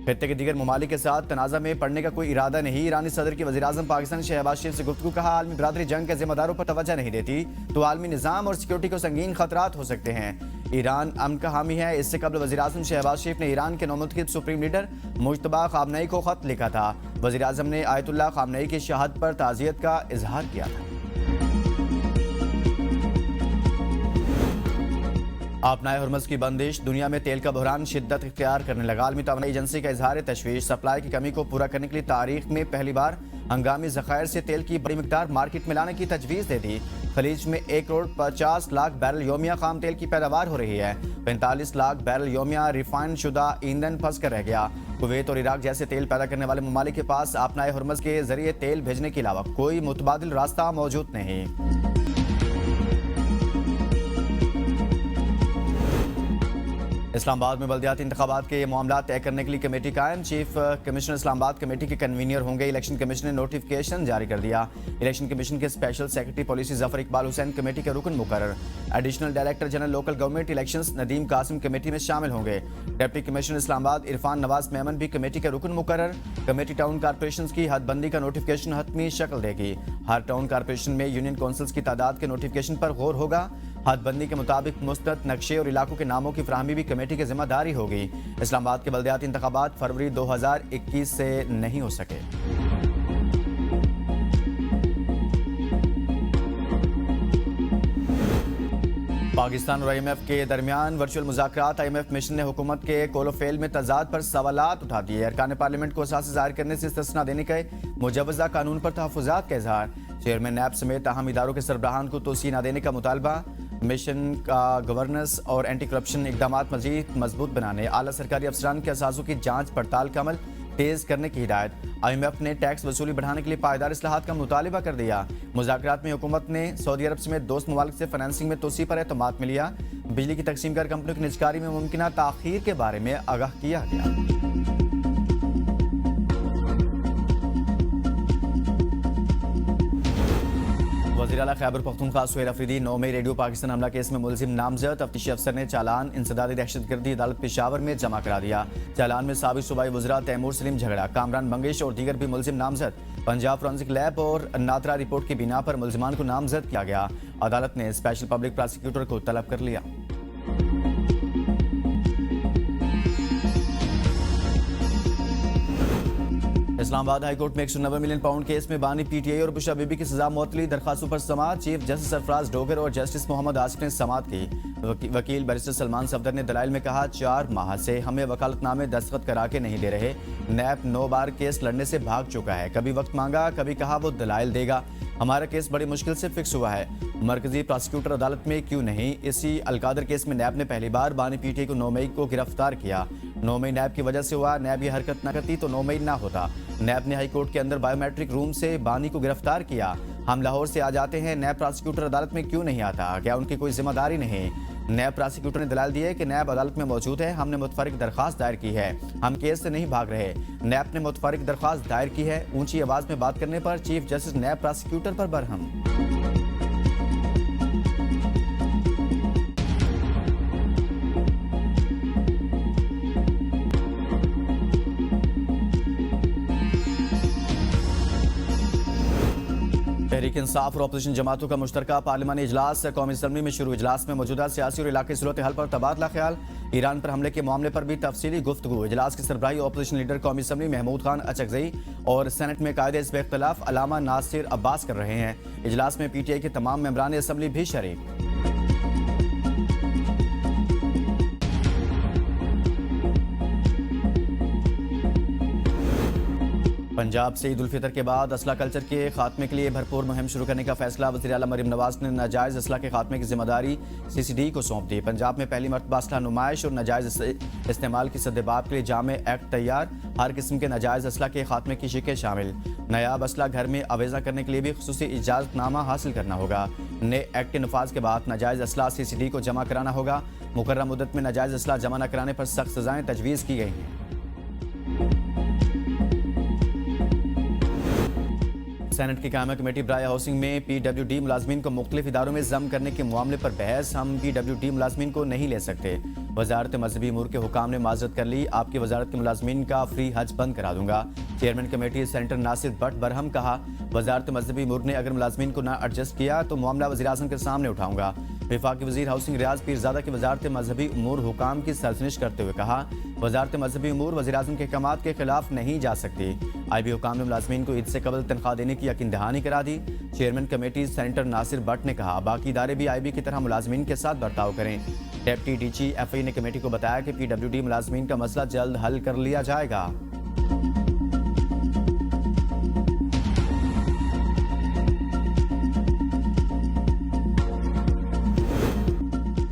खत्ते के दीगर ममालिक के साथ तनाज़ा में पड़ने का कोई इरादा नहीं। ईरानी सदर की वज़ीर-ए-आज़म पाकिस्तान शहबाज शरीफ से गुफ्तगू। कहा, आलमी बरादरी जंग के जिम्मेदारों पर तवज्जो नहीं देती तो आलमी निज़ाम और सिक्योरिटी को संगीन खतरात हो सकते हैं। ईरान अमन का हामी है। इससे कबल वज़ीर-ए-आज़म शहबाज शरीफ ने ईरान के नौमुंतखब सुप्रीम लीडर मुज्तबा ख़ामनई को खत लिखा था। वज़ीर-ए-आज़म ने आयतुल्लाह ख़ामनई की शहादत पर ताज़ियत का इजहार किया था। आपनाए हुर्मुज़ की बंदिश, दुनिया में तेल का बहरान शिद्दत इख्तियार करने लगा। आलमी तवानाई एजेंसी का इजहार तशवीश, सप्लाई की कमी को पूरा करने के लिए तारीख में पहली बार हंगामी ज़खायर से तेल की बड़ी मिकदार मार्केट में लाने की तजवीज़ दे दी। खलीज में 1 करोड़ 50 लाख बैरल योमिया खाम तेल की पैदावार हो रही है। 45 लाख बैरल योमिया रिफाइंड शुदा ईंधन फंस कर रह गया। कुवैत और इराक जैसे तेल पैदा करने वाले ममालिक के पास आपनाए हुर्मुज़ के जरिए तेल भेजने के अलावा कोई मुतबादिल रास्ता मौजूद नहीं। इस्लामाबाद में बल्दियाती इंतखाबात के मामला तय करने के लिए कमेटी कायम। चीफ कमिश्नर इस्लामाबाद कमेटी के कन्वीनर होंगे। इलेक्शन कमीशन ने नोटिफिकेशन जारी कर दिया। इलेक्शन कमीशन के special secretary policy Zafar Iqbal Hussain committee के रुकन मुकर्रर। Additional director general local government elections Nadeem Qasim committee में शामिल होंगे। डिप्टी कमिश्नर इस्लामाबाद इरफान नवाज मेमन भी कमेटी के रुकन मुकर्रर। कमेटी टाउन कारपोरेशन की हदबंदी का नोटिफिकेशन हतमी शक्ल देगी। हर टाउन कारपोरेशन में यूनियन काउंसिल्स की तादाद के नोटिफिकेशन पर गौर होगा। हदबंदी के मुताबिक मुस्तद नक्शे और इलाकों के नामों की फराहमी भी कमेटी की जिम्मेदारी होगी। इस्लामाबाद के बल्दियाती इंतखाबात फरवरी 2021 से नहीं हो सके। पाकिस्तान और IMF के दरमियान वर्चुअल मुज़ाकरात। IMF मिशन ने हुकूमत के कोलोफेल में तजाद पर सवालात उठा दिए। अरकान पार्लियामेंट को असास ज़ाहिर करने से इस्तिस्ना देने के मुजवज़ा कानून पर तहफ़्फ़ुज़ात का इज़हार। चेयरमैन नैब समेत अहम इदारों के सरबराहान को तोसी न देने का मुतालबा। मिशन का गवर्नेंस और एंटी करप्शन इकदाम मजीद मजबूत बनाने, आला सरकारी अफसरान के असासों की जांच पड़ताल का अमल तेज करने की हिदायत। IMF ने टैक्स वसूली बढ़ाने के लिए पायदार इस्लाहात का मुतालिबा कर दिया। मुज़ाकरात में हुकूमत ने सऊदी अरब समेत दोस्त ममालिक से फाइनेंसिंग में तोसी पर एतमाद में लिया। बिजली की तकसीमकार कंपनियों की निजकारी में मुमकिन ताख़ीर के बारे में आगाह किया गया। वज़ीर आला खैबर पख्तूनख्वा सुहेल अफरीदी 9 मई रेडियो पाकिस्तान हमला केस में मुलजिम नामजद तफ्तीशी अफसर ने चालान इंसदादी दहशतगर्दी अदालत पेशावर में जमा करा दिया। चालान में साबिक सूबाई वज़रा तैमूर सलीम झगड़ा, कामरान मंगेश और दीगर भी मुलजिम नामजद। पंजाब फोरेंसिक लैब और नादरा रिपोर्ट की बिना पर मुलजिमान को नामजद किया गया। अदालत ने स्पेशल पब्लिक प्रोसिक्यूटर को तलब कर लिया। इस्लामाबाद हाईकोर्ट में 190 मिलियन पाउंड केस में बानी PTI और बुशरा बीबी की सजा मुअत्तली दरखास्तों पर समाअत। चीफ जस्टिस सरफराज डोगर और जस्टिस मोहम्मद आसिफ ने समाअत की। वकील बैरिस्टर सलमान सफदर ने दलाइल में कहा, 4 माह से हमें वकालतनामे दस्तखत करा के नहीं दे रहे। नैब 9 बार केस लड़ने से भाग चुका है। कभी वक्त मांगा, कभी कहा वो दलाइल देगा। हमारा केस बड़ी मुश्किल से फिक्स हुआ है। मरकजी प्रोसिक्यूटर अदालत में क्यों नहीं? इसी अलकादर केस में नैब ने पहली बार बानी PTI को 9 मई को गिरफ्तार किया। 9 मई नैब की वजह से हुआ। नैब ये हरकत न करती तो 9 मई ना होता। नैब ने हाईकोर्ट के अंदर बायोमेट्रिक रूम से बानी को गिरफ्तार किया। हम लाहौर से आ जाते हैं, नैब प्रोसिक्यूटर अदालत में क्यों नहीं आता? क्या उनकी कोई जिम्मेदारी नहीं? नैब प्रोसिक्यूटर ने दलाल दिए कि नैब अदालत में मौजूद है। हमने मुतफरिक दरखास्त दायर की है। हम केस से नहीं भाग रहे। नैब ने मुतफरिक दरखास्त दायर की है। ऊंची आवाज में बात करने पर चीफ जस्टिस नैब प्रोसिक्यूटर पर बरहम। तहरीक इंसाफ और अपोजिशन जमातों का मुश्तरका पार्लिमानी इजलास कौमी असम्बली में शुरू। इजलास में मौजूदा सियासी और इलाके सूरत हाल पर तबादला ख्याल। ईरान पर हमले के मामले पर भी तफसीली गुफ्तगू। इजलास की सरबराही अपोजिशन लीडर कौमी असम्बली महमूद खान अचकजई और सेनेट में कायदे इस इख्तलाफ अलामा नासिर अब्बास कर रहे हैं। इजलास में PTI के तमाम मेंबरान असम्बली भी शरीक। पंजाब से ईद उल फितर के बाद असला कल्चर के खात्मे के लिए भरपूर मुहिम शुरू करने का फैसला। वज़ीर आला मरीम नवाज ने नाजायज़ असला के खात्मे की जिम्मेदारी CCD को सौंप दी। पंजाब में पहली मरतबा असला नुमाइश और नाजायज़ इस्तेमाल की सद्देबाब के लिए जामे एक्ट तैयार। हर किस्म के नाजायज़ असला के खात्मे की शिकें शामिल। नायाब असला घर में अवेजा करने के लिए भी खुसूसी इजाज़तनामा हासिल करना होगा। नए एक्ट के नफाज के बाद नाजायज़ असला CCD को जमा कराना होगा। मुकर्रर मुद्दत में नाजायज़ असला जमा न कराने पर सख्त सजाएं तजवीज़ की गई हैं। सेनेट की कायमा कमेटी बराए हाउसिंग में PWD मुलाजमीन को मुख्तलिफ इदारों में जम करने के मामले पर बहस। हम PWD मुलाजमीन को नहीं ले सकते। वजारत मजहबी अमूर के हुकाम ने माजरत कर ली। आपकी वजारत के मुलाजमीन का फ्री हज बंद करा दूंगा। Chairman committee senator Nasir Bhatt बरहम कहा, वजारत मजहबी अमूर ने अगर मुलाजमीन को ना एडजस्ट किया तो मामला वज़ीर-ए-आज़म के सामने उठाऊंगा। वफाकी वज़ीर हाउसिंग रियाज पीरजादा की वजारत मजहबी अमूर हुकाम की सरजनिश करते हुए कहा, वजारत मजहबी अमूर वज़ीर-ए-आज़म के अहकामात के खिलाफ नहीं जा सकती। IB हुकाम ने मुलाजमीन को ईद से कबल तनख्वाह देने की यकीन दहानी करा दी। Chairman committee senator Nasir Bhatt ने कहा, बाकी इदारे भी IB की तरह मुलाजमीन के साथ बर्ताव करें। डेप्टी DG FI ने कमेटी को बताया कि PWD मुलाजमीन का मसला जल्द हल कर लिया जाएगा।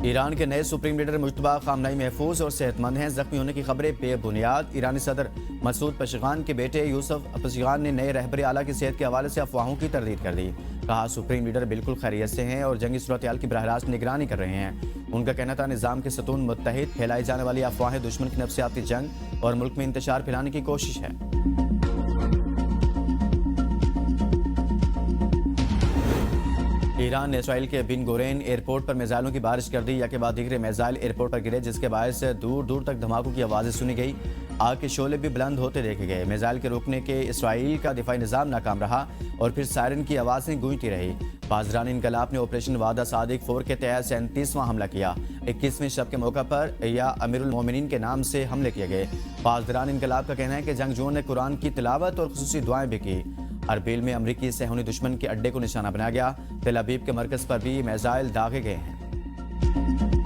ईरान के नए सुप्रीम लीडर मुज्तबा खामनई महफूज और सेहतमंद हैं। जख्मी होने की खबरें बेबुनियाद। ईरानी सदर मसूद पशगान के बेटे यूसुफ पशगान ने नए रहबर आला की सेहत के हवाले से अफवाहों की तरदीद कर दी। कहा, सुप्रीम लीडर बिल्कुल खैरियत से हैं और जंगी सूरत हाल की बरह रास्त निगरानी कर रहे हैं। उनका कहना था, निज़ाम के सतून मुत्तहिद, फैलाई जाने वाली अफवाहें दुश्मन की नफ्सियाती जंग और मुल्क में इंतशार फैलाने की कोशिश है। ईरान ने इसराइल के बिन गोरेन एयरपोर्ट पर मिसाइलों की बारिश कर दी। या के बाद दीगरे मिसाइल एयरपोर्ट पर गिरे, जिसके बायस दूर दूर तक धमाकों की आवाज़ें सुनी गई। आग के शोले भी बुलंद होते देखे गए। मिसाइल के रोकने के इसराइल का दिफाई निज़ाम नाकाम रहा और फिर सायरन की आवाज़ें गूंजती रही। बाजरान इनकलाब ने ऑपरेशन वादा सादिक 4 के तहत 37वां हमला किया। 21वें शब के मौका पर या अमीरुल मोमिनीन के नाम से हमले किए गए। बाजरान इनकलाब का कहना है कि जंगजुओं ने कुरान की तिलावत और खुसूसी दुआएं भी की। अरबील में अमरीकी सहूनी दुश्मन के अड्डे को निशाना बनाया गया। तेल अवीव के मरकज पर भी मिसाइल दागे गए हैं।